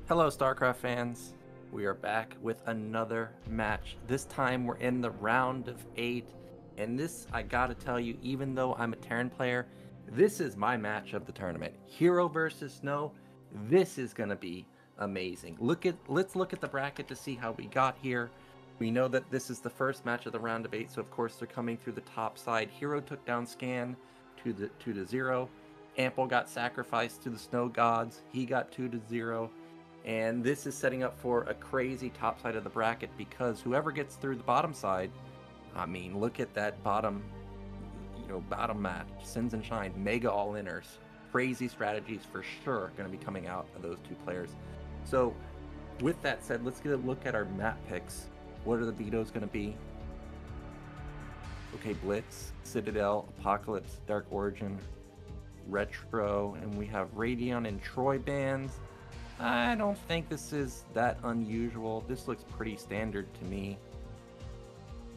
Hello StarCraft fans, we are back with another match. This time we're in the round of 8, and this, I gotta tell you, even though I'm a Terran player, this is my match of the tournament. Hero versus Snow, this is gonna be amazing. Let's look at the bracket to see how we got here. We know that this is the first match of the round of 8, so of course they're coming through the top side. Hero took down Scan 2-0. Ample got sacrificed to the Snow Gods. He got 2-0. And this is setting up for a crazy top side of the bracket because whoever gets through the bottom side, I mean, look at that bottom match. Sins and Shine, mega all-inners. Crazy strategies for sure going to be coming out of those two players. So with that said, let's get a look at our map picks. What are the vetoes going to be? Okay, Blitz, Citadel, Apocalypse, Dark Origin, Retro, and we have Radion and Troy bands. I don't think this is that unusual. This looks pretty standard to me.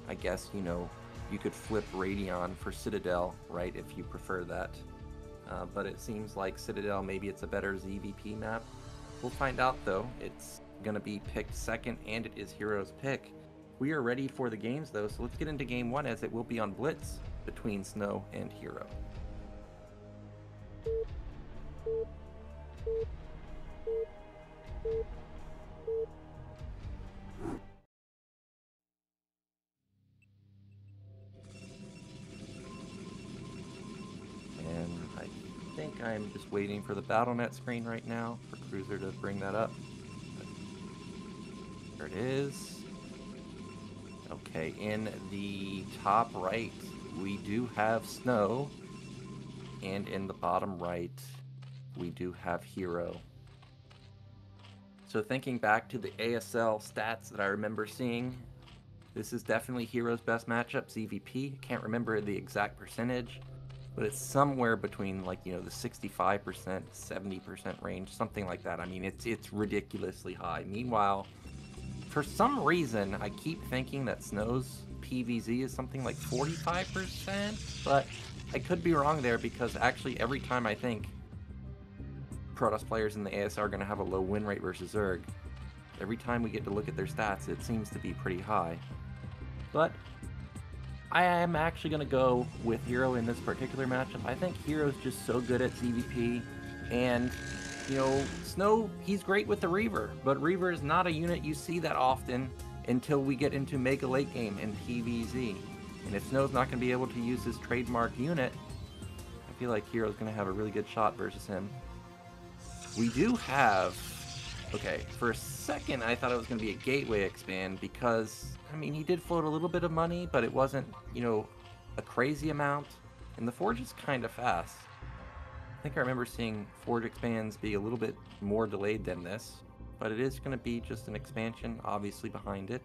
I guess, you could flip Radion for Citadel, right, if you prefer that. But it seems like Citadel, maybe it's a better ZVP map. We'll find out, though. It's going to be picked second, and it is Hero's pick. We are ready for the games, though, so let's get into Game 1, as it will be on Blitz between Snow and Hero. And I think I'm just waiting for the BattleNet screen right now for Cruiser to bring that up. There it is. Okay, in the top right, we do have Snow, and in the bottom right, we do have Hero. So thinking back to the ASL stats that I remember seeing, this is definitely Hero's best matchup, ZVP. Can't remember the exact percentage, but it's somewhere between the 65%, 70% range, something like that. I mean, it's ridiculously high. Meanwhile, for some reason, I keep thinking that Snow's PVZ is something like 45%, but I could be wrong there because actually every time I think Protoss players in the ASL are going to have a low win rate versus Zerg, every time we get to look at their stats, it seems to be pretty high. But I am actually going to go with Hero in this particular matchup. I think Hero's just so good at ZVP, and Snow, he's great with the Reaver, but Reaver is not a unit you see that often until we get into Mega Late Game and PVZ. And if Snow's not going to be able to use his trademark unit, I feel like Hero's going to have a really good shot versus him. We do have... Okay, for a second I thought it was going to be a gateway expand because, I mean, he did float a little bit of money, but it wasn't, a crazy amount. And the Forge is kind of fast. I think I remember seeing Forge expands be a little bit more delayed than this, but it is going to be just an expansion, obviously, behind it.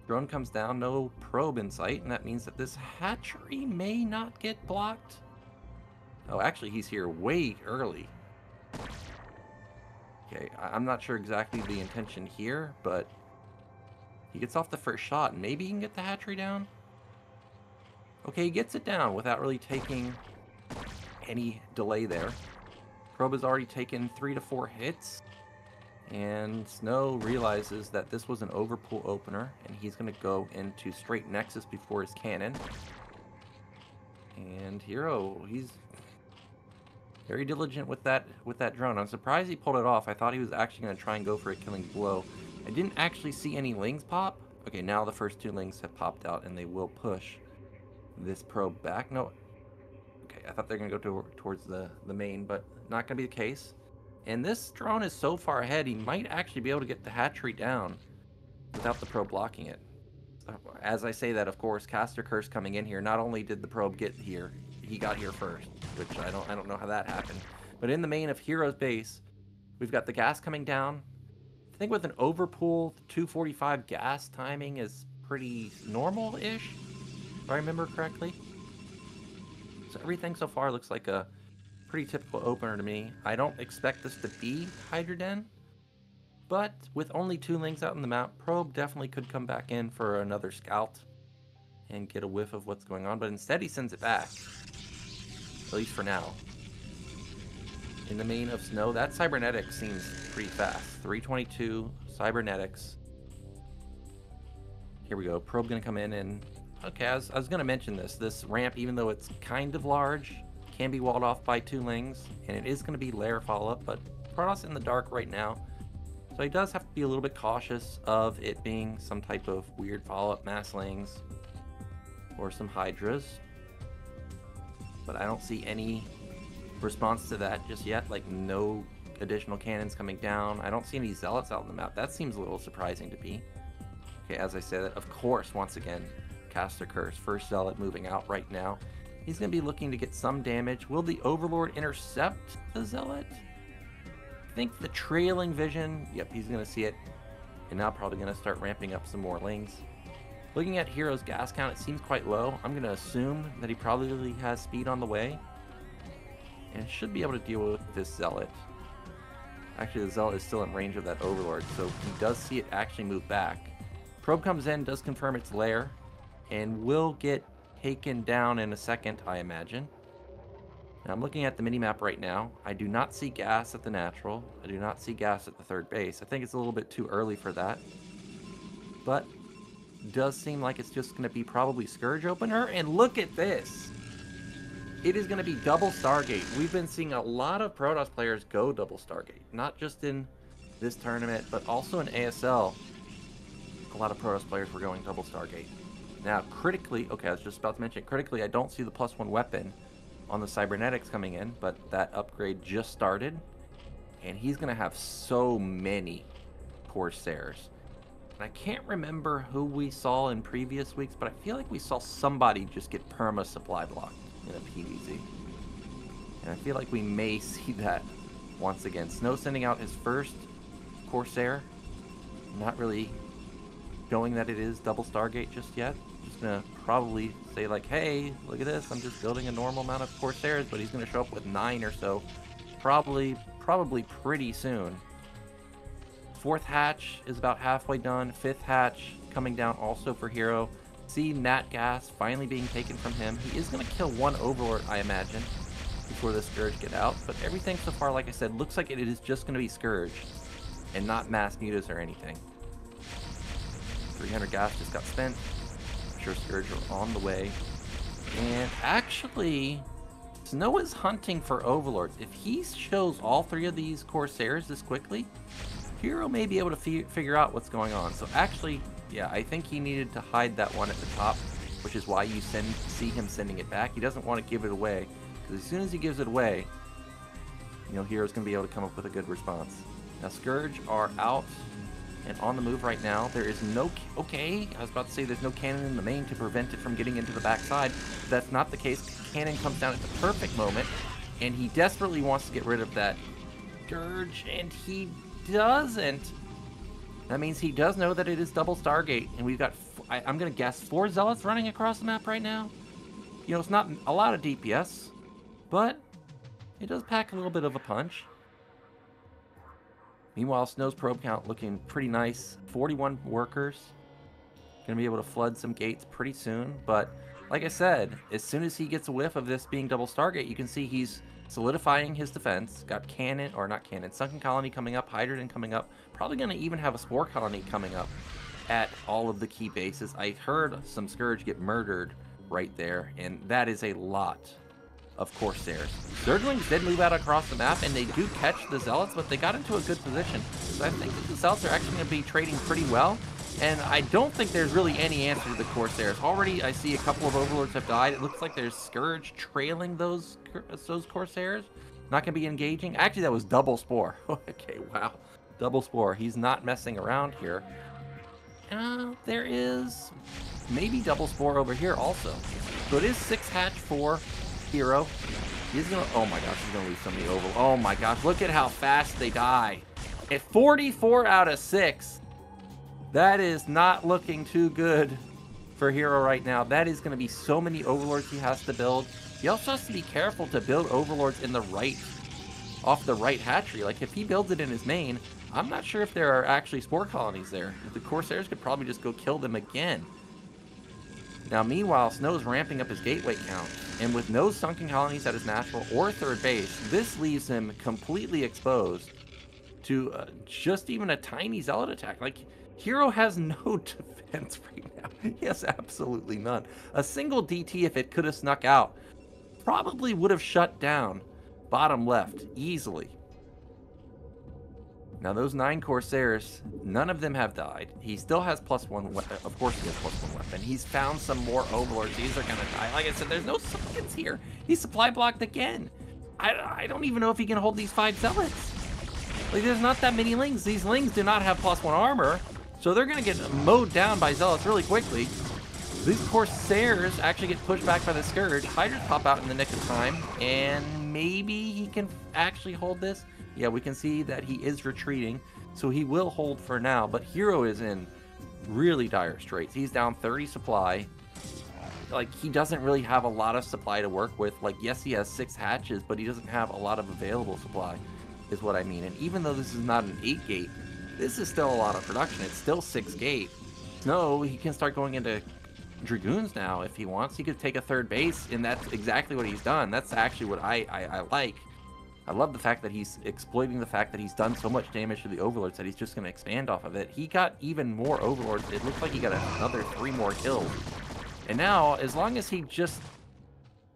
Drone comes down, no probe in sight, and that means that this hatchery may not get blocked. Oh, actually, he's here way early. Okay, I'm not sure exactly the intention here, but he gets off the first shot, and maybe he can get the hatchery down? Okay, he gets it down without really taking any delay there. Probe has already taken 3 to 4 hits, and Snow realizes that this was an overpool opener, and he's going to go into straight Nexus before his cannon. And Hero, he's very diligent with that drone. I'm surprised he pulled it off. I thought he was actually going to try and go for a killing blow. I didn't actually see any lings pop. Okay, now the first 2 lings have popped out, and they will push this probe back. No. Okay, I thought they were going to go towards the main, but not going to be the case. And this drone is so far ahead, he might actually be able to get the hatchery down without the probe blocking it. As I say that, of course, Caster Curse coming in here, not only did the probe get here, he got here first, which I don't know how that happened. But in the main of Hero's base, we've got the gas coming down. I think with an overpool, 245 gas timing is pretty normal-ish, if I remember correctly. So everything so far looks like a pretty typical opener to me. I don't expect this to be Hydroden, but with only 2 lings out in the map, Probe definitely could come back in for another scout and get a whiff of what's going on, but instead he sends it back, at least for now. in the main of Snow. That cybernetics seems pretty fast. 322 cybernetics. Here we go. Probe gonna come in and okay, I was gonna mention this ramp, even though it's kind of large, can be walled off by 2 lings, and it is gonna be layer follow-up, but Protoss in the dark right now, so he does have to be a little bit cautious of it being some type of weird follow-up mass lings or some hydras. But I don't see any response to that just yet, like no additional cannons coming down. I don't see any zealots out on the map. That seems a little surprising to me. Okay, as I said, of course, once again, Caster Curse, first zealot moving out right now. He's going to be looking to get some damage. Will the Overlord intercept the zealot? I think the trailing vision, yep, he's going to see it. And now probably going to start ramping up some more lings. Looking at Hero's gas count, it seems quite low. I'm going to assume that he probably has speed on the way. And should be able to deal with this zealot. Actually, the zealot is still in range of that Overlord, so he does see it actually move back. Probe comes in, does confirm its lair, and will get taken down in a second, I imagine. Now, I'm looking at the minimap right now. I do not see gas at the natural. I do not see gas at the third base. I think it's a little bit too early for that. But it does seem like it's just going to be probably Scourge Opener. And look at this. It is going to be double Stargate. We've been seeing a lot of Protoss players go double Stargate. Not just in this tournament, but also in ASL. A lot of Protoss players were going double Stargate. Now, critically, okay, I was just about to mention, critically, I don't see the +1 weapon on the cybernetics coming in, but that upgrade just started. And he's going to have so many Corsairs. And I can't remember who we saw in previous weeks, but I feel like we saw somebody just get perma supply blocked in a PvZ. And I feel like we may see that once again. Snow sending out his first Corsair. Not really showing that it is double Stargate just yet. Just gonna probably say like, hey, look at this, I'm just building a normal amount of Corsairs, but he's gonna show up with 9 or so. Probably pretty soon. 4th hatch is about halfway done. 5th hatch coming down also for Hero. See Nat Gas finally being taken from him. He is going to kill 1 Overlord, I imagine, before the Scourge get out. But everything so far, like I said, looks like it is just going to be Scourge and not mass mutas or anything. 300 gas just got spent. I'm sure Scourge are on the way. And actually, Snow is hunting for Overlords. If he shows all 3 of these Corsairs this quickly, Hero may be able to figure out what's going on. So actually, yeah, I think he needed to hide that one at the top, which is why you see him sending it back. He doesn't want to give it away, because as soon as he gives it away, you know, Hero's going to be able to come up with a good response. Now, Scourge are out and on the move right now. There is no... Okay, I was about to say there's no cannon in the main to prevent it from getting into the backside. That's not the case. Cannon comes down at the perfect moment, and he desperately wants to get rid of that Scourge, and he doesn't. That means he does know that it is double Stargate, and we've got, I'm going to guess, 4 Zealots running across the map right now. You know, it's not a lot of DPS, but it does pack a little bit of a punch. Meanwhile, Snow's probe count looking pretty nice. 41 workers. Going to be able to flood some gates pretty soon, but like I said, as soon as he gets a whiff of this being double Stargate, you can see he's solidifying his defense. Got cannon, or not cannon, Sunken Colony coming up, Hydrogen coming up. Probably going to even have a Spore Colony coming up at all of the key bases. I heard some Scourge get murdered right there, and that is a lot of Corsairs. Zerglings did move out across the map, and they do catch the Zealots, but they got into a good position. So I think that the Zealots are actually going to be trading pretty well, and I don't think there's really any answer to the Corsairs. Already, I see a couple of Overlords have died. It looks like there's Scourge trailing those Corsairs. Not going to be engaging. Actually, that was double Spore. Okay, wow. Double Spore. He's not messing around here. There is maybe double Spore over here also. So it is 6 hatch for Hero. He's going to... Oh my gosh, he's going to lose so many Overlords. Oh my gosh, look at how fast they die. At 44 out of 6. That is not looking too good for Hero right now. That is going to be so many Overlords he has to build. He also has to be careful to build Overlords in the right, off the right hatchery. Like, if he builds it in his main, I'm not sure if there are actually Spore Colonies there. The Corsairs could probably just go kill them again. Now, meanwhile, Snow's ramping up his gateway count. And with no sunken colonies at his natural or third base, this leaves him completely exposed to just even a tiny zealot attack. Like, Hero has no defense right now. He has absolutely none. A single DT, if it could have snuck out, probably would have shut down bottom left easily. Now, those 9 Corsairs, none of them have died. He still has +1 weapon. Of course he has +1 weapon. He's found some more Overlords. These are going to die. Like I said, there's no sockets here. He's supply blocked again. I don't even know if he can hold these 5 Zealots. Like, there's not that many Lings. These Lings do not have +1 armor, so they're going to get mowed down by Zealots really quickly. These Corsairs actually get pushed back by the Scourge. Hydras pop out in the nick of time, and maybe he can actually hold this. Yeah, we can see that he is retreating, so he will hold for now, but Hero is in really dire straits. He's down 30 supply. Like, he doesn't really have a lot of supply to work with. Like, yes, he has 6 hatches, but he doesn't have a lot of available supply, is what I mean. And even though this is not an 8-gate, this is still a lot of production. It's still 6-gate. No, he can start going into Dragoons now if he wants. He could take a third base, and that's exactly what he's done. That's actually what I like. I love the fact that he's exploiting the fact that he's done so much damage to the Overlords that he's just going to expand off of it. He got even more Overlords. It looks like he got another 3 more kills. And now, as long as he just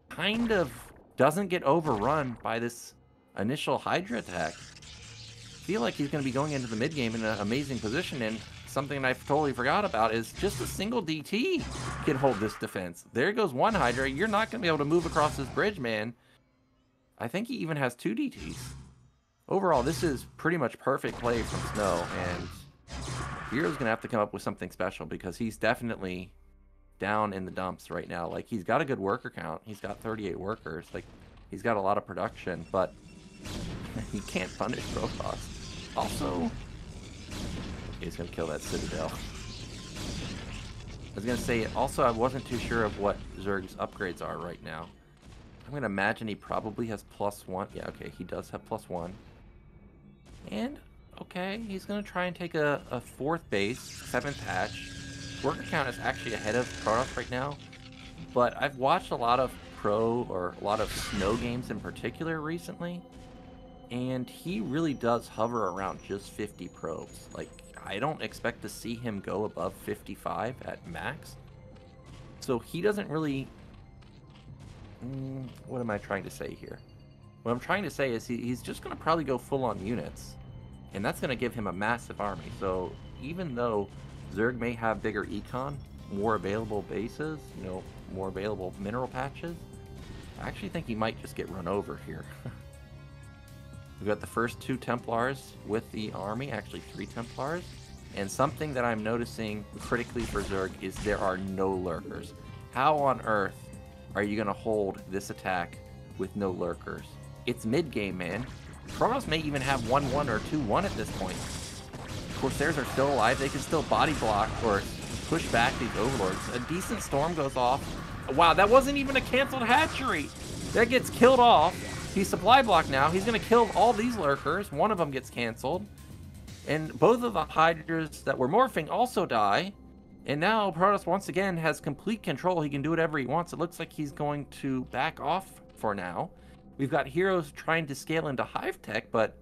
kind of doesn't get overrun by this initial Hydra attack, I feel like he's going to be going into the mid-game in an amazing position. And something I totally forgot about is just a single DT can hold this defense. There goes 1 Hydra. You're not going to be able to move across this bridge, man. I think he even has 2 DTs. Overall, this is pretty much perfect play from Snow, and Hero's going to have to come up with something special because he's definitely down in the dumps right now. Like, he's got a good worker count. He's got 38 workers. Like, he's got a lot of production, but he can't punish Protoss. Also, he's going to kill that Citadel. I was going to say, also, I wasn't too sure of what Zerg's upgrades are right now. I'm going to imagine he probably has +1. Yeah, okay, he does have +1. And, okay, he's going to try and take a 4th base, 7th hatch. Worker count is actually ahead of Protoss right now. But I've watched a lot of Pro, or a lot of Snow games in particular recently. And he really does hover around just 50 probes. Like, I don't expect to see him go above 55 at max. So he doesn't really... what am I trying to say here? What I'm trying to say is he's just going to probably go full on units. And that's going to give him a massive army. So even though Zerg may have bigger econ, more available bases, you know, more available mineral patches, I actually think he might just get run over here. We've got the first 2 Templars with the army, actually 3 Templars. And something that I'm noticing critically for Zerg is there are no lurkers. How on earth are you going to hold this attack with no lurkers? It's mid-game, man. Protoss may even have 1-1 or 2-1 at this point. Corsairs are still alive. They can still body block or push back these Overlords. A decent storm goes off. Wow, that wasn't even a canceled hatchery. That gets killed off. He's supply blocked now. He's going to kill all these lurkers. One of them gets canceled. And both of the Hydras that were morphing also die. And now Protoss once again has complete control. He can do whatever he wants. It looks like he's going to back off for now. We've got Heroes trying to scale into Hive Tech, but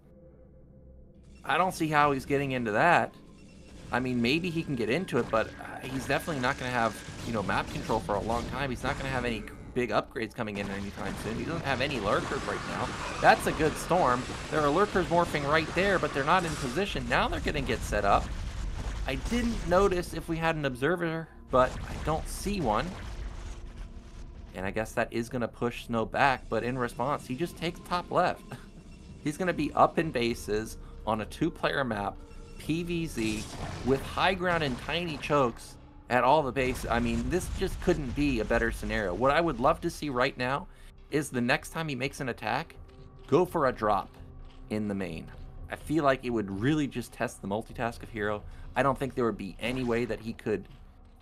I don't see how he's getting into that. I mean, maybe he can get into it, but he's definitely not going to have, you know, map control for a long time. He's not going to have any big upgrades coming in anytime soon. He doesn't have any lurkers right now. That's a good storm. There are lurkers morphing right there, but they're not in position. Now they're going to get set up. I didn't notice if we had an observer, but I don't see one. And I guess that is going to push Snow back, but in response, he just takes top left. He's going to be up in bases on a 2-player map, PVZ, with high ground and tiny chokes at all the bases. I mean, this just couldn't be a better scenario. What I would love to see right now is the next time he makes an attack, go for a drop in the main. I feel like it would really just test the multitask of Hero. I don't think there would be any way that he could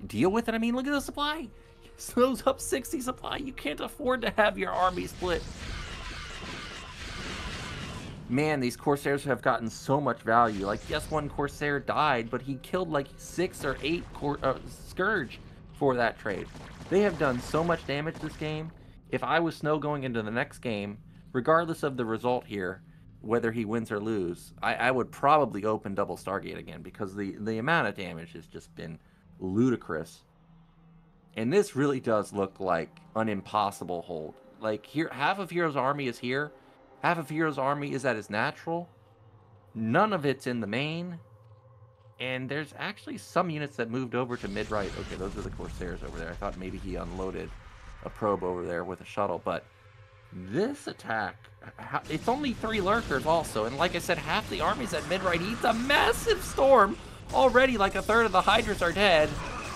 deal with it. I mean, look at the supply. Snow's up 60 supply. You can't afford to have your army split. Man, these Corsairs have gotten so much value. Like, yes, 1 Corsair died, but he killed like 6 or 8 Scourge for that trade. They have done so much damage this game. If I was Snow going into the next game, regardless of the result here, whether he wins or lose, I would probably open double Stargate again because the amount of damage has just been ludicrous. And this really does look like an impossible hold. Like, here, half of Hero's army is here. Half of Hero's army is at his natural. None of it's in the main. And there's actually some units that moved over to mid-right. Okay, those are the Corsairs over there. I thought maybe he unloaded a probe over there with a shuttle. But this attack, it's only 3 lurkers also. And like I said, half the army's at mid-right. He's a massive storm. Already, like a third of the Hydras are dead.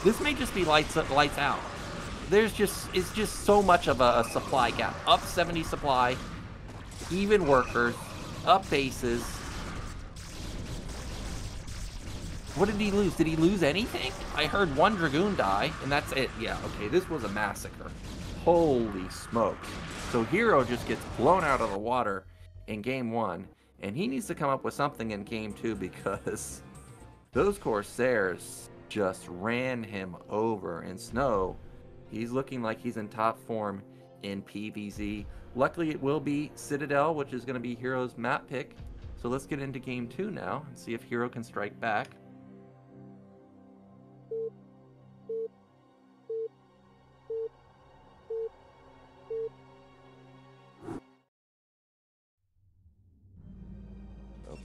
This may just be lights out. It's just so much of a supply gap. Up 70 supply, even workers, up bases. What did he lose? Did he lose anything? I heard 1 Dragoon die, and that's it. Yeah, okay, this was a massacre. Holy smoke. So Hero just gets blown out of the water in game 1, and he needs to come up with something in game 2 because those Corsairs just ran him over. In Snow, he's looking like he's in top form in PvZ. Luckily, it will be Citadel, which is going to be Hero's map pick. So let's get into game 2 now and see if Hero can strike back.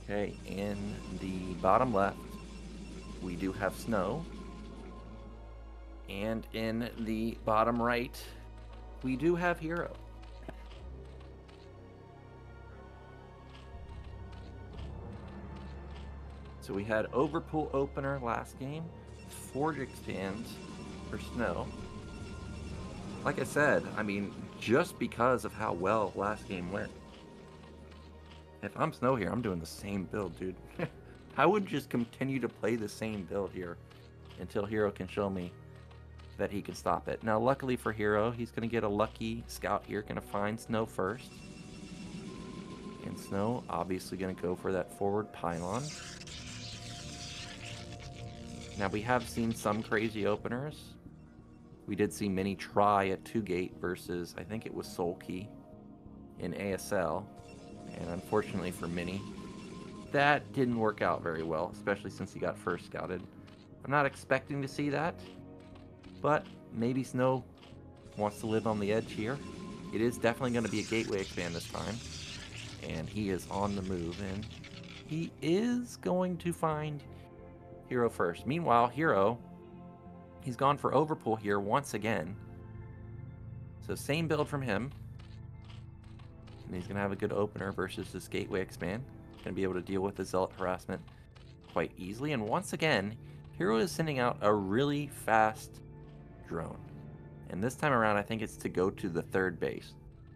Okay, in the bottom left, we do have Snow. And in the bottom right, we do have Hero. So we had Overpool opener last game, Forge expand for Snow. Like I said, I mean, just because of how well last game went. If I'm Snow here, I'm doing the same build, dude. I would just continue to play the same build here until Hero can show me that he can stop it. Now, luckily for Hero, he's going to get a lucky scout here, going to find Snow first. And Snow, obviously going to go for that forward pylon. Now, we have seen some crazy openers. We did see Mini try a 2-gate versus, I think it was Soulkey in ASL. And unfortunately for Mini, that didn't work out very well, especially since he got first scouted. I'm not expecting to see that, but maybe Snow wants to live on the edge here. It is definitely going to be a gateway expand this time, and he is on the move, and he is going to find Hero first. Meanwhile, Hero, he's gone for Overpool here once again. So same build from him. And he's going to have a good opener versus this gateway expand. Going to be able to deal with the Zealot harassment quite easily. And once again, Hero is sending out a really fast drone. And this time around, I think it's to go to the 3rd base.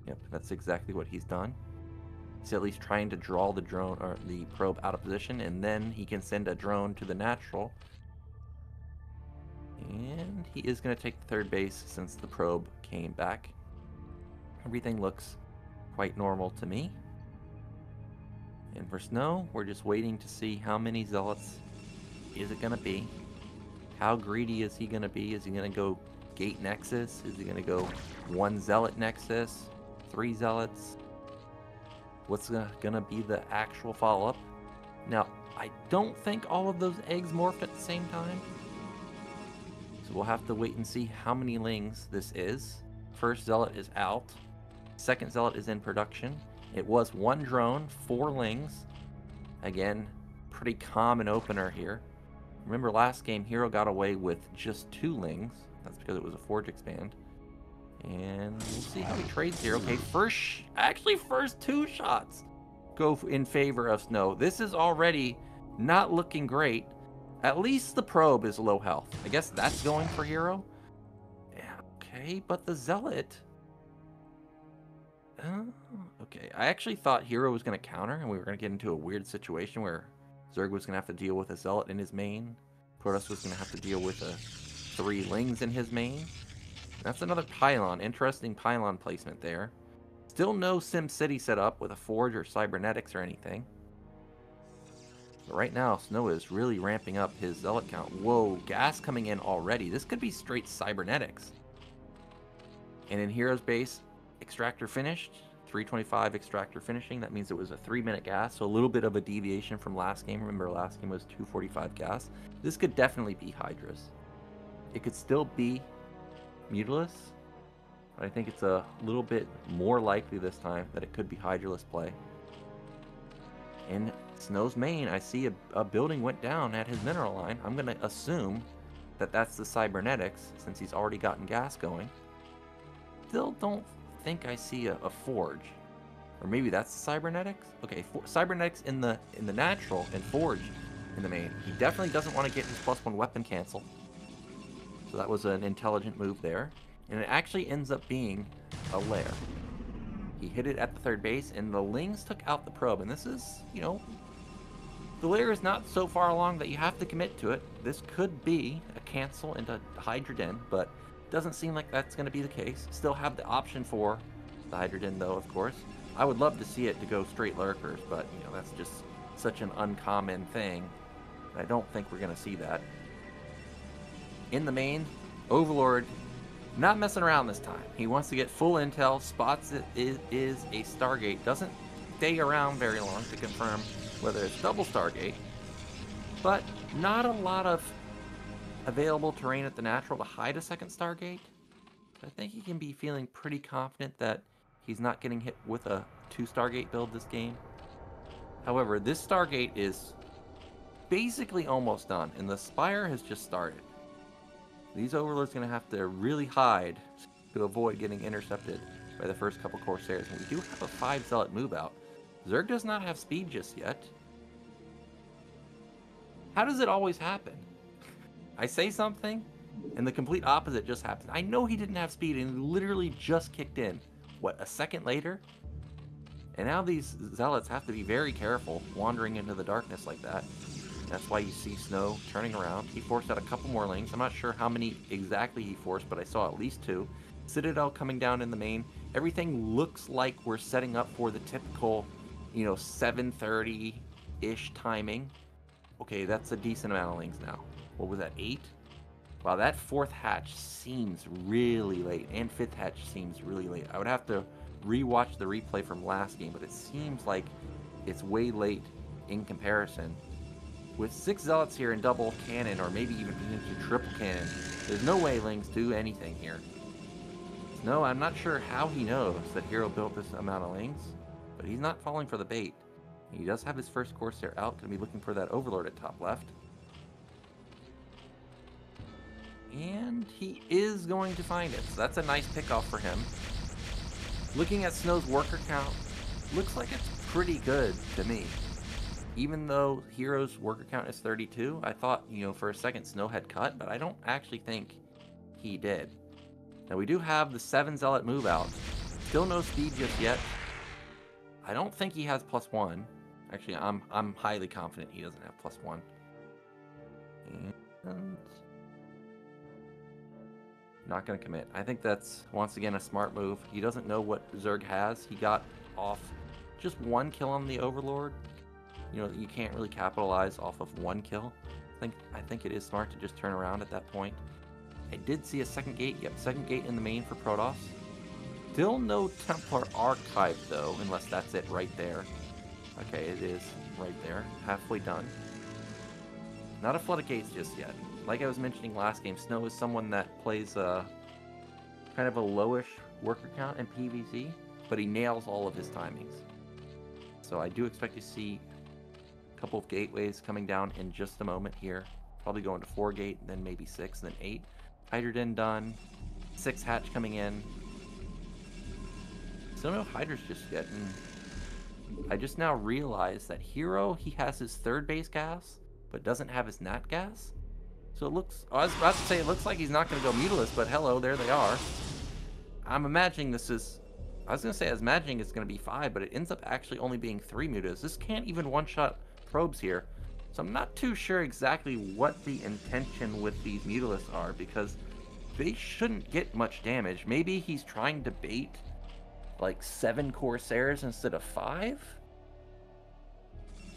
Yep, that's exactly what he's done. He's at least trying to draw the drone or the probe out of position, and then he can send a drone to the natural. And he is going to take the 3rd base since the probe came back. Everything looks quite normal to me. And for Snow, we're just waiting to see how many Zealots is it going to be. How greedy is he going to be? Is he going to go Gate Nexus? Is he going to go 1 Zealot Nexus? 3 Zealots? What's going to be the actual follow-up? Now, I don't think all of those eggs morph at the same time. So we'll have to wait and see how many Lings this is. First Zealot is out. Second Zealot is in production. It was 1 drone, 4 Lings. Again, pretty common opener here. Remember last game, Hero got away with just 2 Lings. That's because it was a Forge expand. And we'll see how he trades here. Okay, first 2 shots go in favor of Snow. This is already not looking great. At least the probe is low health. I guess that's going for Hero. Yeah, okay, but the Zealot... okay, I actually thought Hero was going to counter, and we were going to get into a weird situation where Zerg was going to have to deal with a Zealot in his main. Protoss was going to have to deal with 3 Lings in his main. That's another pylon. Interesting pylon placement there. Still no Sim City set up with a Forge or Cybernetics or anything. But right now, Snow is really ramping up his Zealot count. Whoa, gas coming in already. This could be straight Cybernetics. And in Hero's base, extractor finished. 325 extractor finishing. That means it was a 3-minute gas, so a little bit of a deviation from last game. Remember, last game was 245 gas. This could definitely be Hydra's. It could still be Mutilus, but I think it's a little bit more likely this time that it could be Hydraless play. In Snow's main, I see a building went down at his mineral line. I'm going to assume that that's the cybernetics, since he's already gotten gas going. Still don't think I see a forge, or maybe that's the cybernetics. Okay, cybernetics in the natural and forge in the main. He definitely doesn't want to get his +1 weapon cancel, so that was an intelligent move there. And it actually ends up being a lair. He hit it at the 3rd base, and the Lings took out the probe. And this is, you know, the lair is not so far along that you have to commit to it. This could be a cancel into Hydra Den, but doesn't seem like that's going to be the case. Still have the option for the Hydra Den, though, of course. I would love to see it to go straight lurkers, but, you know, that's just such an uncommon thing. I don't think we're going to see that. In the main, Overlord, not messing around this time. He wants to get full intel, spots it is a Stargate, doesn't stay around very long to confirm whether it's double Stargate, but not a lot of available terrain at the natural to hide a second Stargate. I think he can be feeling pretty confident that he's not getting hit with a 2 Stargate build this game. However, this Stargate is basically almost done, and the Spire has just started. These Overlords are going to have to really hide to avoid getting intercepted by the first couple Corsairs. And we do have a 5 Zealot move out. Zerg does not have speed just yet. How does it always happen? I say something, and the complete opposite just happens. I know he didn't have speed, and he literally just kicked in. What, a second later? And now these Zealots have to be very careful wandering into the darkness like that. That's why you see Snow turning around. He forced out a couple more Lings. I'm not sure how many exactly he forced, but I saw at least 2. Citadel coming down in the main. Everything looks like we're setting up for the typical, you know, 7:30-ish timing. Okay, that's a decent amount of Lings now. What was that, 8? Wow, that 4th hatch seems really late, and 5th hatch seems really late. I would have to rewatch the replay from last game, but it seems like it's way late in comparison. With 6 Zealots here in double cannon, or maybe even into triple cannon, there's no way Lings do anything here. No, I'm not sure how he knows that Hero built this amount of Lings, but he's not falling for the bait. He does have his first Corsair out, going to be looking for that Overlord at top left. And he is going to find it, so that's a nice pickoff for him. Looking at Snow's worker count, looks like it's pretty good to me. Even though Hero's worker count is 32, I thought, you know, for a second Snow had cut, but I don't actually think he did. Now we do have the 7 Zealot move out. Still no speed just yet. I don't think he has +1. Actually, I'm highly confident he doesn't have +1. And not going to commit. I think that's, once again, a smart move. He doesn't know what Zerg has. He got off just 1 kill on the Overlord. You know, you can't really capitalize off of 1 kill. I think it is smart to just turn around at that point. I did see a second gate. Yep, second gate in the main for Protoss. Still no Templar Archive, though, unless that's it right there. Okay, it is right there. Halfway done. Not a flood of gates just yet. Like I was mentioning last game, Snow is someone that plays kind of a lowish worker count in PvZ, but he nails all of his timings. So I do expect to see a couple of gateways coming down in just a moment here. Probably going to 4 gate, then maybe 6, then 8. Hydrogen done. 6 hatch coming in. Still no Hydras just yet. And I just now realized that Hero, he has his 3rd base gas, but doesn't have his nat gas. So it looks, I was about to say, it looks like he's not going to go Mutilus, but hello, there they are. I'm imagining this is, I was going to say I was imagining it's going to be 5, but it ends up actually only being 3 Mutas. This can't even one-shot probes here. So I'm not too sure exactly what the intention with these Mutilus are, because they shouldn't get much damage. Maybe he's trying to bait like 7 Corsairs instead of 5?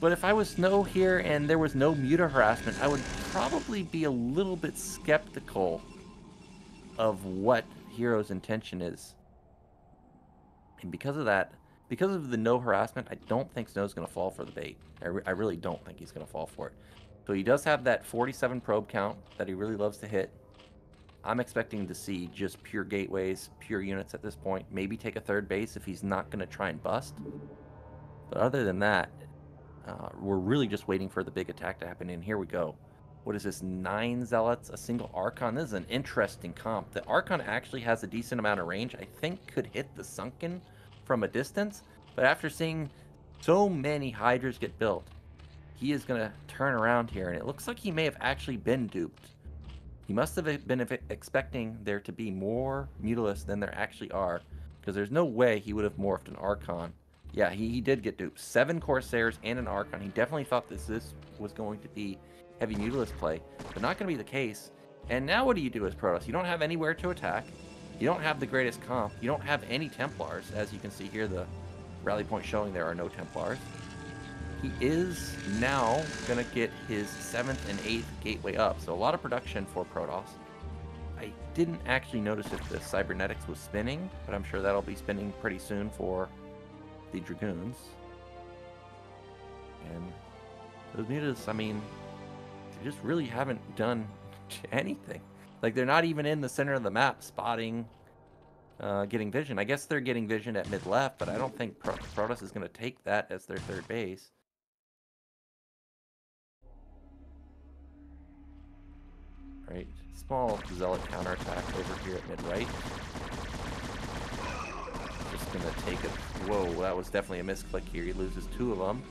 But if I was Snow here and there was no Muta harassment, I would probably be a little bit skeptical of what Hero's intention is. And because of that, because of the no harassment, I don't think Snow's going to fall for the bait. I really don't think he's going to fall for it. So he does have that 47 probe count that he really loves to hit. I'm expecting to see just pure gateways, pure units at this point. Maybe take a third base if he's not going to try and bust. But other than that, we're really just waiting for the big attack to happen. And here we go. What is this? 9 Zealots, a single Archon. This is an interesting comp. The Archon actually has a decent amount of range. I think could hit the Sunken from a distance. But after seeing so many Hydras get built, he is going to turn around here. And it looks like he may have actually been duped. He must have been expecting there to be more Mutalisks than there actually are. Because there's no way he would have morphed an Archon. Yeah, he did get duped. 7 Corsairs and an Archon. He definitely thought this was going to be heavy Mutalisk play, but not going to be the case. And now what do you do as Protoss? You don't have anywhere to attack. You don't have the greatest comp. You don't have any Templars. As you can see here, the rally point showing there are no Templars. He is now going to get his 7th and 8th gateway up. So a lot of production for Protoss. I didn't actually notice if the Cybernetics was spinning, but I'm sure that'll be spinning pretty soon for the Dragoons. And those Mutas, I mean, they just really haven't done anything. Like, they're not even in the center of the map spotting, getting vision. I guess they're getting vision at mid-left, but I don't think Protoss is going to take that as their third base. Right, small Zealot counterattack over here at mid-right. Just going to take it. Whoa, that was definitely a misclick here. He loses 2 of them.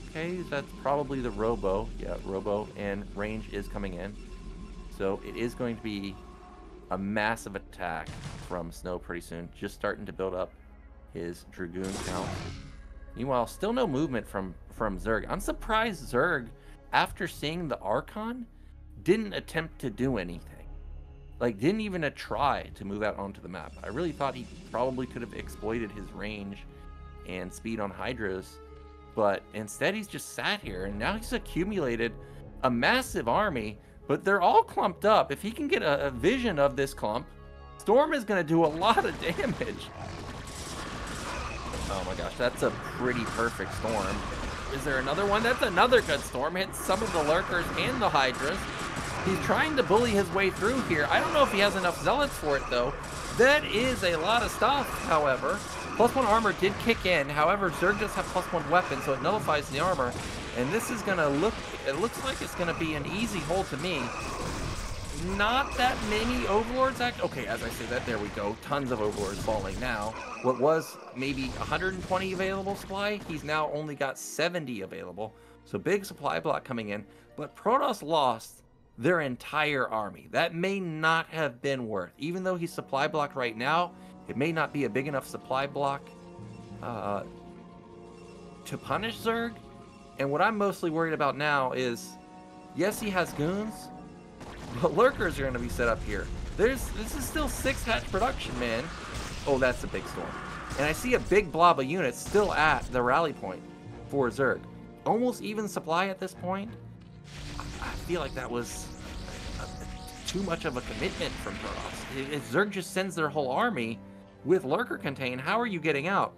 Okay, that's probably the Robo. Yeah, Robo, and range is coming in. So it is going to be a massive attack from Snow pretty soon. Just starting to build up his Dragoon count. Meanwhile, still no movement from Zerg. I'm surprised Zerg, after seeing the Archon, didn't attempt to do anything. Like, didn't even try to move out onto the map. I really thought he probably could have exploited his range and speed on Hydras. But instead, he's just sat here, and now he's accumulated a massive army, but they're all clumped up. If he can get a vision of this clump, Storm is going to do a lot of damage. Oh my gosh, that's a pretty perfect Storm. Is there another one? That's another good Storm. Hits some of the Lurkers and the Hydras. He's trying to bully his way through here. I don't know if he has enough Zealots for it, though. That is a lot of stuff, however. +1 armor did kick in. However, Zerg does have +1 weapon, so it nullifies the armor. And this is going to look... It looks like it's going to be an easy hold to me. Not that many Overlords okay, as I say that, there we go. Tons of Overlords falling now. What was maybe 120 available supply, he's now only got 70 available. So big supply block coming in. But Protoss lost their entire army. That may not have been worth. Even though he's supply blocked right now, it may not be a big enough supply block to punish Zerg. And what I'm mostly worried about now is, yes, he has goons, but Lurkers are going to be set up here. This is still 6 hatch production, man. Oh, that's a big Storm. And I see a big blob of units still at the rally point for Zerg. Almost even supply at this point. I feel like that was too much of a commitment from Protoss. If Zerg just sends their whole army with Lurker contain, how are you getting out?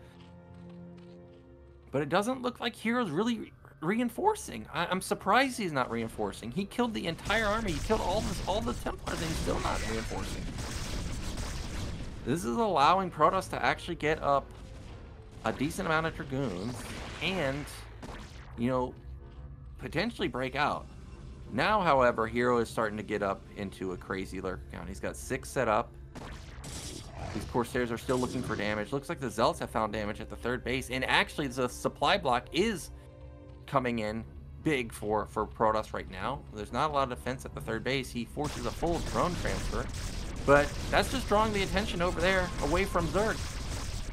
But it doesn't look like Hero's really reinforcing. I'm surprised he's not reinforcing. He killed the entire army. He killed all the Templars, and he's still not reinforcing. This is allowing Protoss to actually get up a decent amount of Dragoons and, you know, potentially break out. Now, however, Hero is starting to get up into a crazy Lurker count. He's got 6 set up. These Corsairs are still looking for damage. Looks like the Zealots have found damage at the third base. And actually, the supply block is coming in big for Protoss right now. There's not a lot of defense at the third base. He forces a full drone transfer. But that's just drawing the attention over there away from Zerg.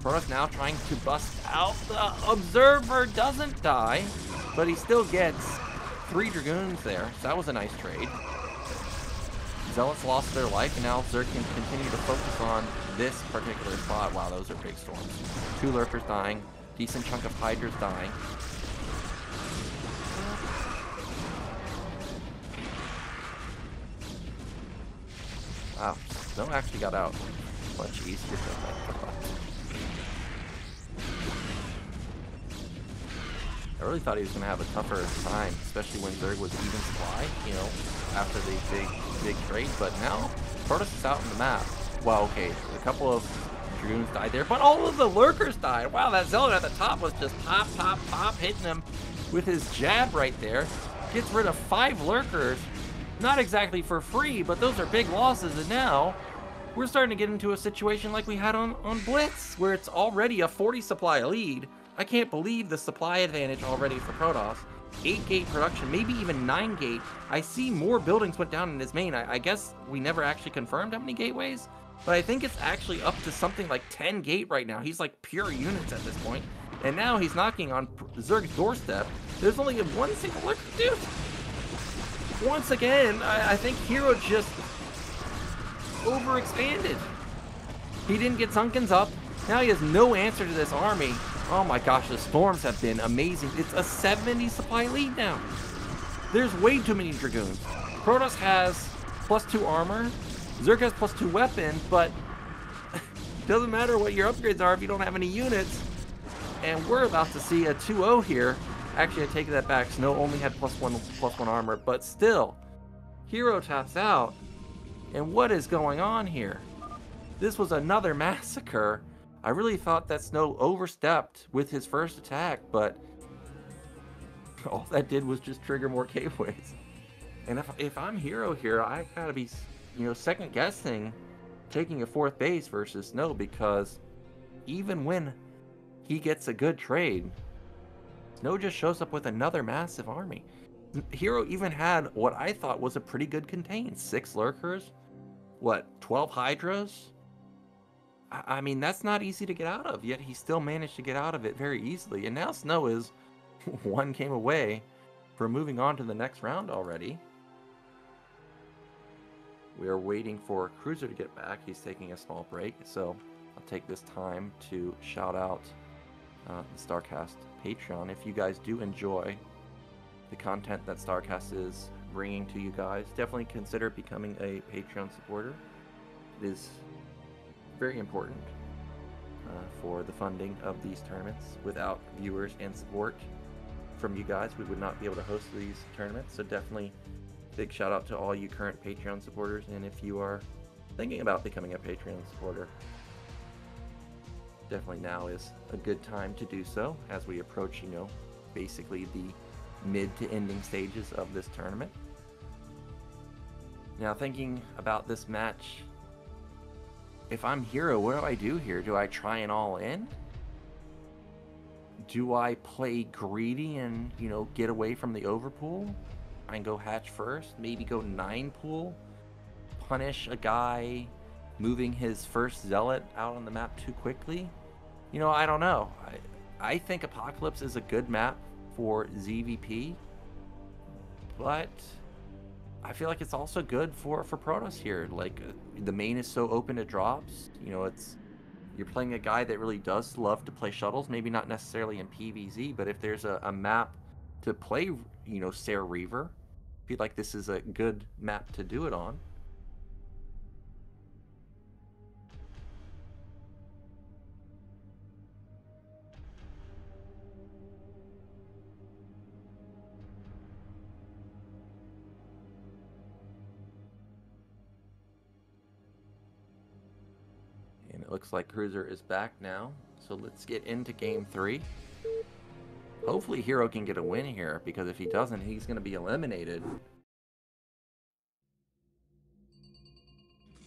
Protoss now trying to bust out. The Observer doesn't die, but he still gets 3 Dragoons there. So that was a nice trade. Zealots lost their life, and now Zerg can continue to focus on this particular spot. Wow, those are big Storms. 2 Lurkers dying. Decent chunk of Hydras dying. Wow, Snow actually got out. much easier than I thought. I really thought he was going to have a tougher time, especially when Zerg was even supply, you know, after the big trade. But now, Protoss is out on the map. Well, okay, a couple of Dragoons died there, but all of the Lurkers died. Wow, that Zealot at the top was just pop, pop, pop, hitting him with his jab right there. Gets rid of 5 Lurkers. Not exactly for free, but those are big losses, and now we're starting to get into a situation like we had on Blitz, where it's already a 40 supply lead. I can't believe the supply advantage already for Protoss. 8-gate production, maybe even 9-gate. I see more buildings went down in his main. I guess we never actually confirmed how many gateways, but I think it's actually up to something like 10-gate right now. He's like pure units at this point. And now he's knocking on Zerg's doorstep. There's only one single lurker, dude. Once again, I think Hero just overexpanded. He didn't get Zunkens up. Now he has no answer to this army. Oh my gosh, the storms have been amazing. It's a 70 supply lead now. There's way too many Dragoons. Protoss has +2 armor. Zerg has +2 weapon, but doesn't matter what your upgrades are if you don't have any units. And we're about to see a 2-0 here. Actually, I take that back. Snow only had +1 armor, but still, Hero taps out. And what is going on here? This was another massacre. I really thought that Snow overstepped with his first attack, but all that did was just trigger more gateways. And if I'm Hero here, I gotta be, you know, second guessing taking a 4th base versus Snow, because even when he gets a good trade, Snow just shows up with another massive army. Hero even had what I thought was a pretty good contain. 6 Lurkers, what, 12 Hydras? I mean, that's not easy to get out of, yet he still managed to get out of it very easily. And now Snow is 1 game away from moving on to the next round already. We are waiting for Cruiser to get back. He's taking a small break, so I'll take this time to shout out the StarCast Patreon. If you guys do enjoy the content that StarCast is bringing to you guys, definitely consider becoming a Patreon supporter. It is very important for the funding of these tournaments. Without viewers and support from you guys, we would not be able to host these tournaments. So definitely big shout out to all you current Patreon supporters, and if you are thinking about becoming a Patreon supporter, definitely now is a good time to do so as we approach, you know, basically the mid to ending stages of this tournament. Now, thinking about this match, if I'm Hero, what do I do here? Do I try and all in? Do I play greedy and, you know, get away from the overpool? I can go hatch first, maybe go 9 pool, punish a guy moving his first Zealot out on the map too quickly? You know, I don't know. I think Apocalypse is a good map for ZVP, but I feel like it's also good for Protoss here. Like, the main is so open to drops. You know, you're playing a guy that really does love to play shuttles. Maybe not necessarily in PvZ, but if there's a map to play, you know, Sarah Reaver, I feel like this is a good map to do it on. And it looks like Cruiser is back now, so let's get into game 3. Hopefully Hero can get a win here, because if he doesn't, he's going to be eliminated.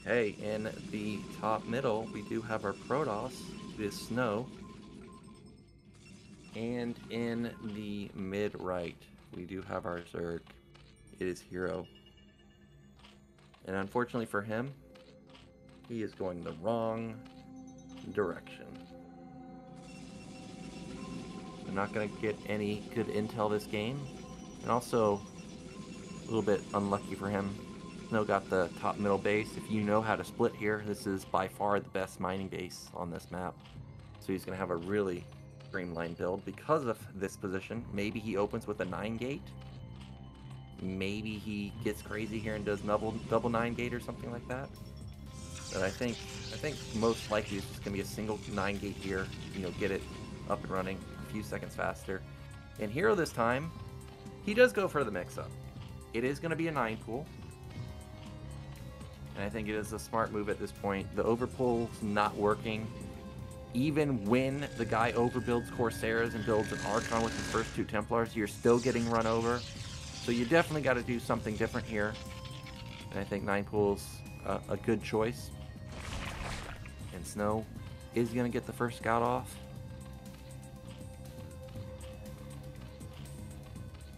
Okay, in the top middle, we do have our Protoss. It is Snow. And in the mid right, we do have our Zerg. It is Hero. And unfortunately for him, he is going the wrong direction. I'm not going to get any good intel this game. And also, a little bit unlucky for him. Snow got the top middle base. If you know how to split here, this is by far the best mining base on this map. So he's going to have a really streamlined build because of this position. Maybe he opens with a 9-gate. Maybe he gets crazy here and does double 9-gate or something like that. But I think most likely it's just gonna be a single 9-gate here. You know, get it up and running a few seconds faster. And Hero this time, he does go for the mix-up. It is gonna be a 9-pool. And I think it is a smart move at this point. The overpull's not working. Even when the guy overbuilds Corsairs and builds an Archon with his first 2 Templars, you're still getting run over. So you definitely got to do something different here. And I think 9-pool's a good choice. And Snow is going to get the first scout off.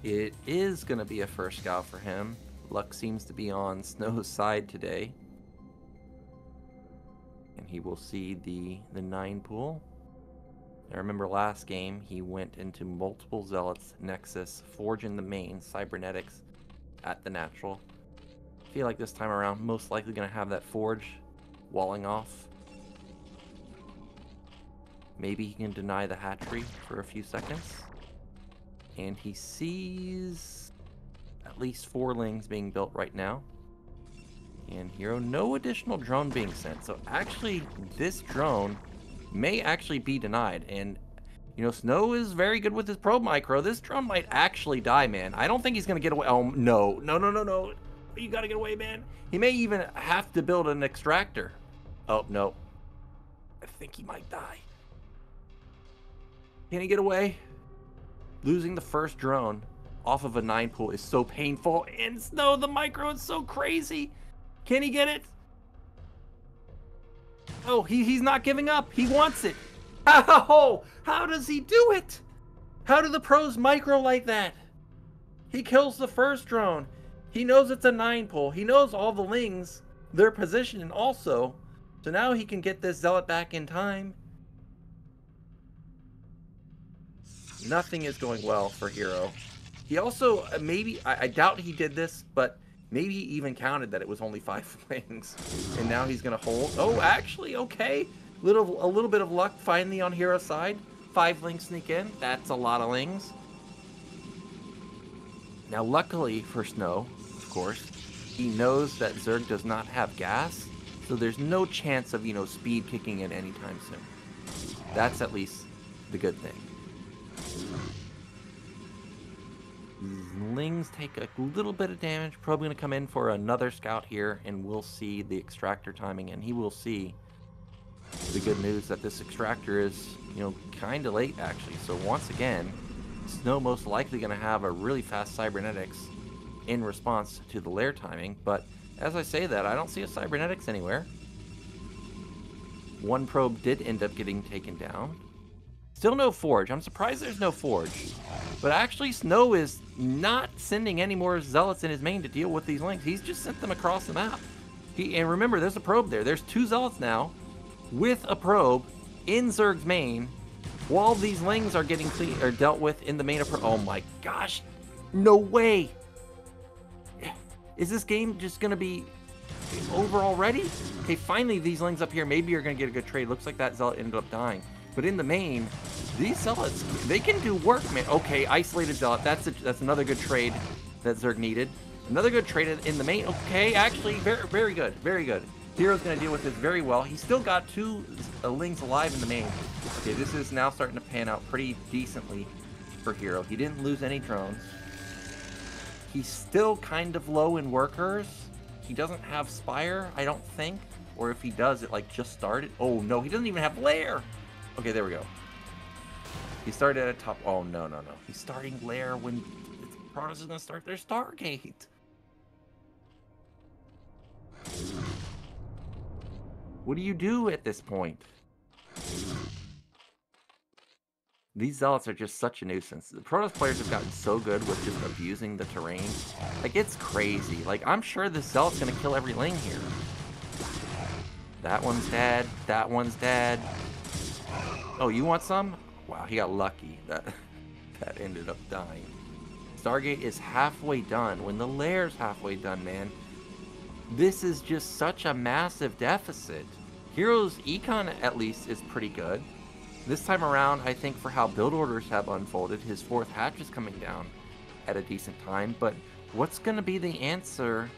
It is going to be a first scout for him. Luck seems to be on Snow's side today. And he will see the 9-pool. I remember last game, he went into multiple Zealots, Nexus, Forge in the main, Cybernetics at the natural. I feel like this time around, most likely going to have that Forge walling off. Maybe he can deny the hatchery for a few seconds. And he sees at least 4 Lings being built right now. And Hero, no additional drone being sent. So actually, this drone may actually be denied. And, you know, Snow is very good with his probe micro. This drone might actually die, man. I don't think he's going to get away. Oh, no. No. You got to get away, man. He may even have to build an extractor. Oh, no. I think he might die. Can he get away? Losing the first drone off of a 9-pool is so painful. And Snow, the micro is so crazy. Can he get it? Oh, he's not giving up. He wants it. Oh, how does he do it? How do the pros micro like that? He kills the first drone. He knows it's a 9-pool. He knows all the Lings, their position also. So now he can get this Zealot back in time. Nothing is going well for Hero. He also, maybe, I doubt he did this, but maybe he even counted that it was only 5 Lings. And now he's going to hold. Oh, actually, okay. A little bit of luck finally on Hero's side. 5 Lings sneak in. That's a lot of Lings. Now, luckily for Snow, of course, he knows that Zerg does not have gas. So there's no chance of, you know, speed kicking in anytime soon. That's at least the good thing. Lings take a little bit of damage. Probably going to come in for another scout here, and we'll see the extractor timing, and he will see the good news that this extractor is, you know, kind of late actually. So once again, Snow most likely going to have a really fast cybernetics in response to the lair timing. But as I say that, I don't see a cybernetics anywhere. 1 probe did end up getting taken down. Still no Forge. I'm surprised there's no Forge. But actually, Snow is not sending any more Zealots in his main to deal with these Lings. He's just sent them across the map. And remember, there's a probe there. There's 2 Zealots now with a probe in Zerg's main while these Lings are getting dealt with in the main of Oh my gosh. No way. Is this game just going to be over already? Okay, finally these Lings up here maybe are going to get a good trade. Looks like that Zealot ended up dying. But in the main, these Zealots, they can do work, man. Okay, isolated Zealot. That's another good trade that Zerg needed. Another good trade in the main. Okay, actually, very good. Very good. Hero's going to deal with this very well. He's still got 2 Lings alive in the main. Okay, this is now starting to pan out pretty decently for Hero. He didn't lose any drones. He's still kind of low in workers. He doesn't have Spire, I don't think. Or if he does, it like just started. Oh, no, he doesn't even have Lair. Okay, there we go. He started at a top. Oh, no. He's starting Lair when Preuss is going to start their Stargate. What do you do at this point? These Zealots are just such a nuisance. The Protoss players have gotten so good with just abusing the terrain. Like, it's crazy. Like, I'm sure this Zealot's going to kill every Ling here. That one's dead. That one's dead. Oh, you want some? Wow, he got lucky. That ended up dying. Stargate is halfway done. When the lair's halfway done, man, this is just such a massive deficit. Hero's econ, at least, is pretty good. This time around, I think for how build orders have unfolded, his 4th hatch is coming down at a decent time. But what's going to be the answer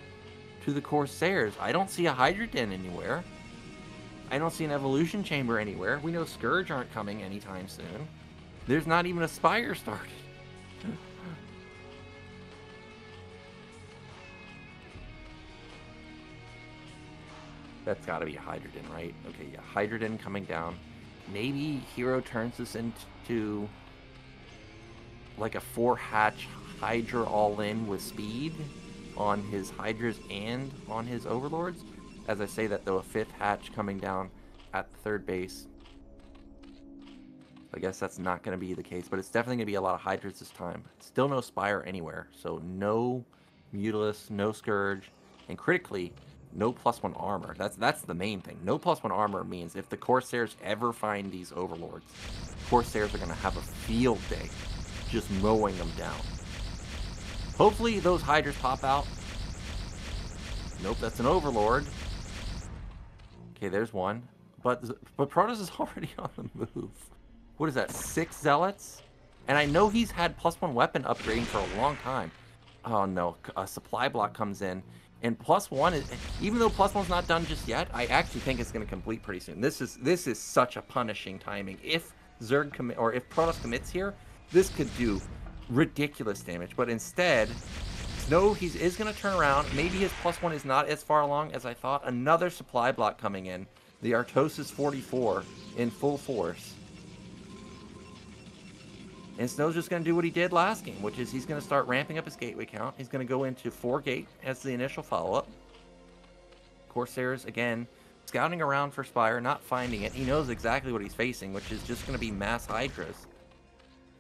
to the Corsairs? I don't see a Hydra Den anywhere. I don't see an evolution chamber anywhere. We know Scourge aren't coming anytime soon. There's not even a Spire started. That's got to be a Hydrogen, right? Okay, yeah, Hydrogen coming down. Maybe Hero turns this into like a 4-hatch Hydra all-in with speed on his Hydras and on his Overlords. As I say that, though, a 5th hatch coming down at third base. I guess that's not going to be the case, but it's definitely going to be a lot of Hydras this time. Still no Spire anywhere, so no Mutalisk, no Scourge, and critically, no +1 armor. That's the main thing. No +1 armor means if the Corsairs ever find these Overlords, Corsairs are going to have a field day just mowing them down. Hopefully those Hydras pop out. Nope, that's an Overlord. Okay, there's one. But Protoss is already on the move. What is that, 6 Zealots? And I know he's had +1 weapon upgrading for a long time. Oh no, a supply block comes in. And +1 is, even though +1's not done just yet, I actually think it's going to complete pretty soon. This is such a punishing timing. If Zerg or if Protoss commits here, this could do ridiculous damage. But instead, Snow is going to turn around. Maybe his +1 is not as far along as I thought. Another supply block coming in. The Artosis 44 in full force. And Snow's just going to do what he did last game, which is he's going to start ramping up his gateway count. He's going to go into 4 gate as the initial follow-up. Corsairs, again, scouting around for Spire, not finding it. He knows exactly what he's facing, which is just going to be mass Hydras.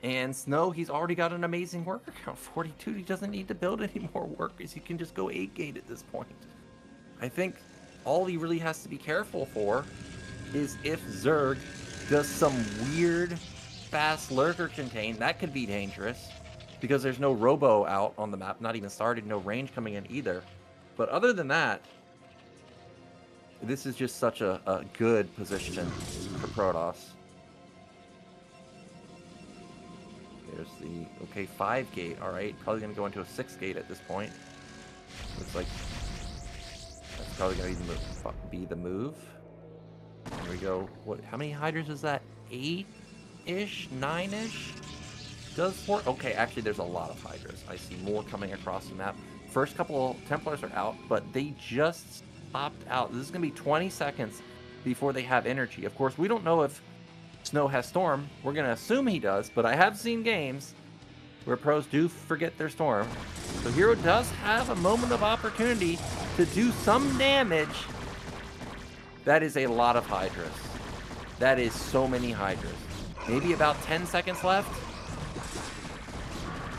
And Snow, he's already got an amazing worker count, 42. He doesn't need to build any more workers. He can just go 8 gate at this point. I think all he really has to be careful for is if Zerg does some weird fast lurker contain. That could be dangerous because there's no robo out on the map, not even started, no range coming in either. But other than that, this is just such a good position for Protoss. There's the, okay, 5 gate, alright, probably going to go into a 6 gate at this point. Looks like that's probably going to be the move. There we go. What? How many Hydras is that? 8-ish? 9-ish? Does 4? Okay, actually there's a lot of Hydras. I see more coming across the map. First couple Templars are out, but they just popped out. This is going to be 20 seconds before they have energy. Of course, we don't know if Snow has Storm. We're going to assume he does, but I have seen games where pros do forget their Storm. So Hero does have a moment of opportunity to do some damage. That is a lot of Hydras. That is so many Hydras. Maybe about 10 seconds left.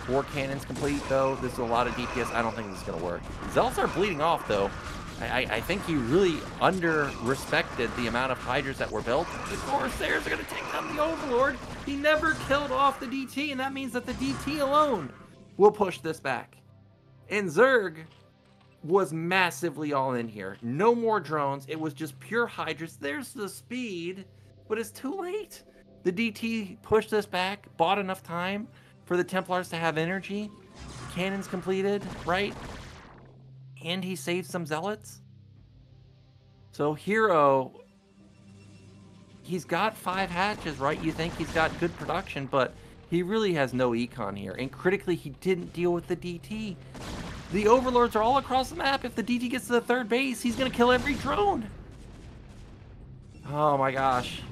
4 cannons complete, though. This is a lot of DPS. I don't think this is going to work. Zealots are bleeding off, though. I think he really under-respected the amount of Hydras that were built. The Corsairs are going to take down the Overlord. He never killed off the DT, and that means that the DT alone will push this back. And Zerg was massively all in here. No more drones. It was just pure Hydras. There's the speed, but it's too late. The DT pushed this back, bought enough time for the Templars to have energy. Cannons completed, right? And he saved some Zealots. So Hero, he's got 5 hatches, right? You think he's got good production, but he really has no econ here. And critically, he didn't deal with the DT. The Overlords are all across the map. If the DT gets to the third base, he's going to kill every drone. Oh my gosh.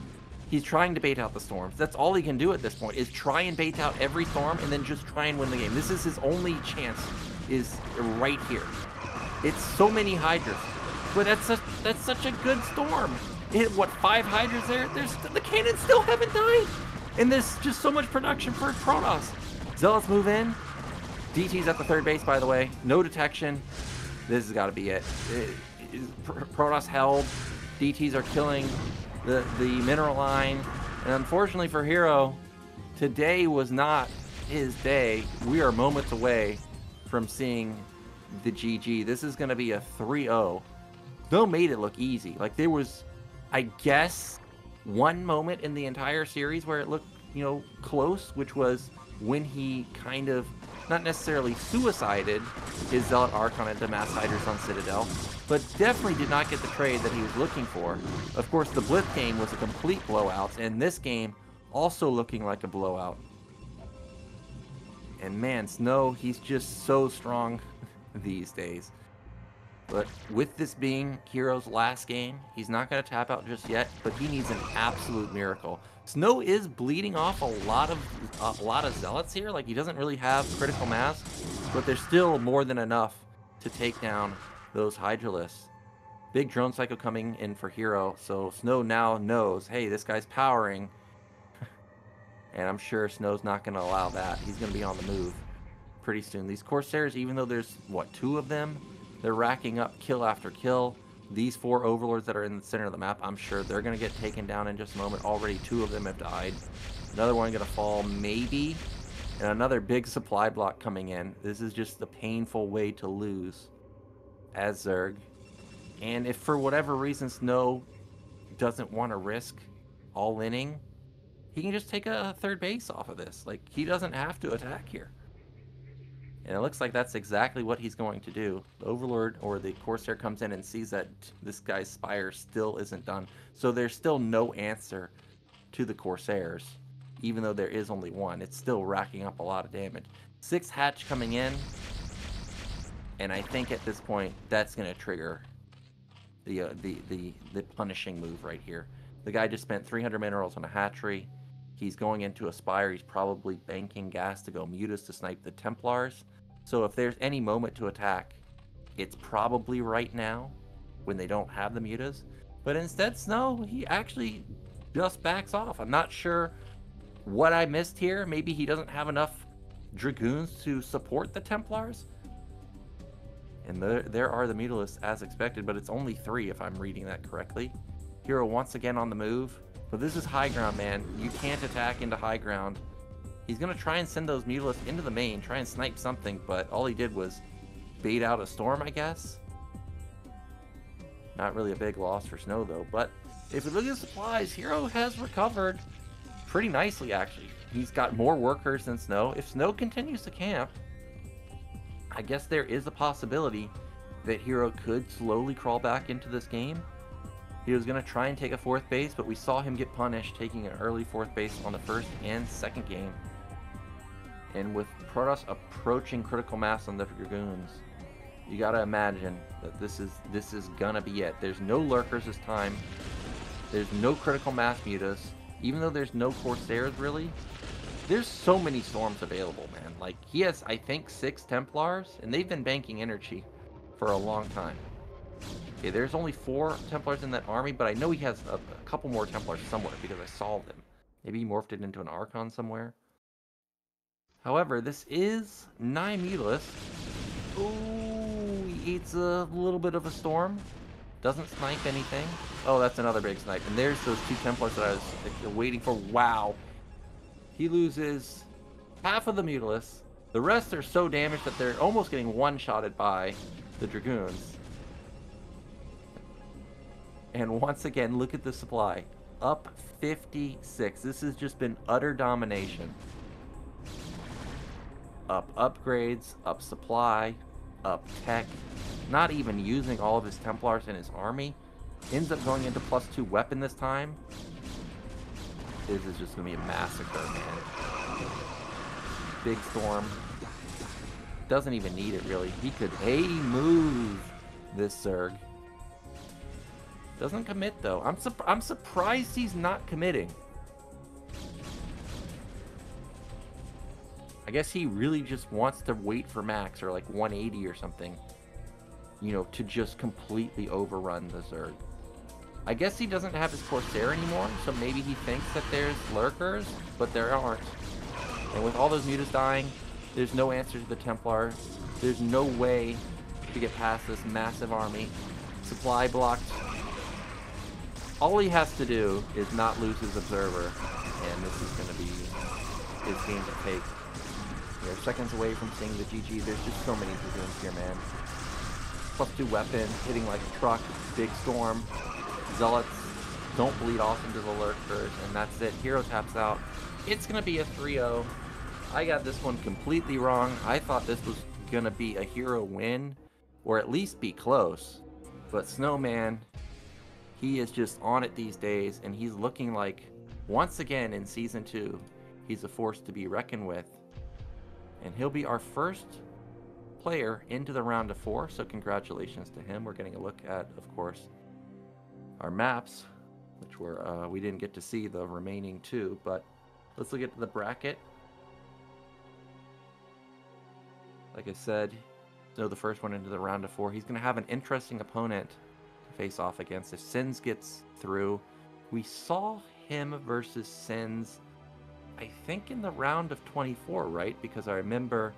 He's trying to bait out the Storms. That's all he can do at this point, is try and bait out every Storm and then just try and win the game. This is his only chance, is right here. It's so many Hydras, but that's such a good Storm. It hit, what, 5 Hydras there? The cannons still haven't died. And there's just so much production for Protoss. Zealots move in. DT's at the third base, by the way. No detection. This has got to be it. Protoss held. DTs are killing the mineral line. And unfortunately for Hero, today was not his day. We are moments away from seeing the GG. This is going to be a 3-0. Bill made it look easy. Like, there was, I guess, one moment in the entire series where it looked, you know, close, which was when he kind of not necessarily suicided his Zealot Archon into Mass Hydras on Citadel, but definitely did not get the trade that he was looking for. Of course, the Blitz game was a complete blowout, and this game also looking like a blowout. And man, Snow, he's just so strong these days. But with this being Hero's last game, he's not going to tap out just yet, but he needs an absolute miracle. Snow is bleeding off a lot of Zealots here. Like, he doesn't really have critical mass, but there's still more than enough to take down those Hydralisks. Big Drone Cycle coming in for Hero, so Snow now knows, hey, this guy's powering. And I'm sure Snow's not going to allow that. He's going to be on the move pretty soon. These Corsairs, even though there's, what, 2 of them, they're racking up kill after kill. These 4 Overlords that are in the center of the map, I'm sure they're going to get taken down in just a moment. Already 2 of them have died. Another one going to fall, maybe. And another big supply block coming in. This is just the painful way to lose as Zerg. And if for whatever reason Snow doesn't want to risk all-inning, he can just take a 3rd base off of this. Like, he doesn't have to attack here. And it looks like that's exactly what he's going to do. The Overlord or the Corsair comes in and sees that this guy's Spire still isn't done. So there's still no answer to the Corsairs. Even though there is only 1, it's still racking up a lot of damage. 6 Hatch coming in. And I think at this point, that's going to trigger the punishing move right here. The guy just spent 300 minerals on a hatchery. He's going into a Spire. He's probably banking gas to go Mutas to snipe the Templars. So if there's any moment to attack, it's probably right now when they don't have the Mutas. But instead, Snow, he actually just backs off. I'm not sure what I missed here. Maybe he doesn't have enough Dragoons to support the Templars. And there are the Mutalisks as expected, but it's only 3 if I'm reading that correctly. Hero once again on the move. But this is high ground, man. You can't attack into high ground. He's going to try and send those Mutalisks into the main, try and snipe something, but all he did was bait out a storm, I guess. Not really a big loss for Snow, though. But if we look at supplies, Hero has recovered pretty nicely, actually. He's got more workers than Snow. If Snow continues to camp, I guess there is a possibility that Hero could slowly crawl back into this game. He was going to try and take a 4th base, but we saw him get punished taking an early 4th base on the 1st and 2nd game. And with Protoss approaching critical mass on the Dragoons, you got to imagine that this is going to be it. There's no Lurkers this time. There's no critical mass Mutas. Even though there's no Corsairs, really, there's so many Storms available, man. Like, he has, I think, 6 Templars, and they've been banking energy for a long time. Okay, there's only 4 Templars in that army, but I know he has a couple more Templars somewhere because I saw them. Maybe he morphed it into an Archon somewhere. However, this is 9 Mutalisks. Ooh, he eats a little bit of a storm. Doesn't snipe anything. Oh, that's another big snipe. And there's those 2 Templars that I was waiting for. Wow. He loses half of the Mutalisks. The rest are so damaged that they're almost getting one-shotted by the Dragoons. And once again, look at the supply. Up 56. This has just been utter domination. Up upgrades, up supply, up tech. Not even using all of his Templars in his army. Ends up going into +2 weapon this time. This is just going to be a massacre, man. Big storm. Doesn't even need it, really. He could move this Zerg. Doesn't commit, though. I'm surprised he's not committing. I guess he really just wants to wait for max, or like 180 or something. You know, to just completely overrun the Zerg. I guess he doesn't have his Corsair anymore, so maybe he thinks that there's Lurkers, but there aren't. And with all those Mutas dying, there's no answer to the Templar. There's no way to get past this massive army. Supply blocked. All he has to do is not lose his Observer, and this is going to be his game to take. They're seconds away from seeing the GG. There's just so many Dragoons here, man. +2 weapon, hitting like a truck, big storm. Zealots don't bleed off into the Lurkers, and that's it. Hero taps out. It's going to be a 3-0. I got this one completely wrong. I thought this was going to be a hero win, or at least be close. But Snowman, he is just on it these days, and he's looking like, once again in Season 2, he's a force to be reckoned with. And he'll be our first player into the round of 4, so congratulations to him. We're getting a look at, of course, our maps, which were we didn't get to see the remaining 2, but let's look at the bracket. Like I said, so the first one into the round of 4. He's going to have an interesting opponent to face off against. If Sins gets through, we saw him versus Sins, I think in the round of 24, right? Because I remember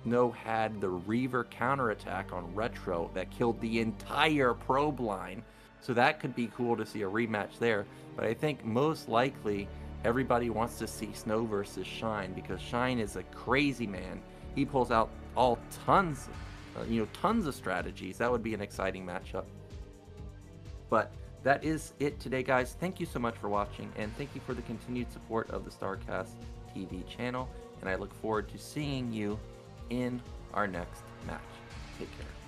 Snow had the Reaver counterattack on Retro that killed the entire probe line. So that could be cool to see a rematch there. But I think most likely everybody wants to see Snow versus Shine, because Shine is a crazy man. He pulls out tons of strategies. That would be an exciting matchup. But that is it today, guys. Thank you so much for watching, and thank you for the continued support of the StarCast TV channel. And I look forward to seeing you in our next match. Take care.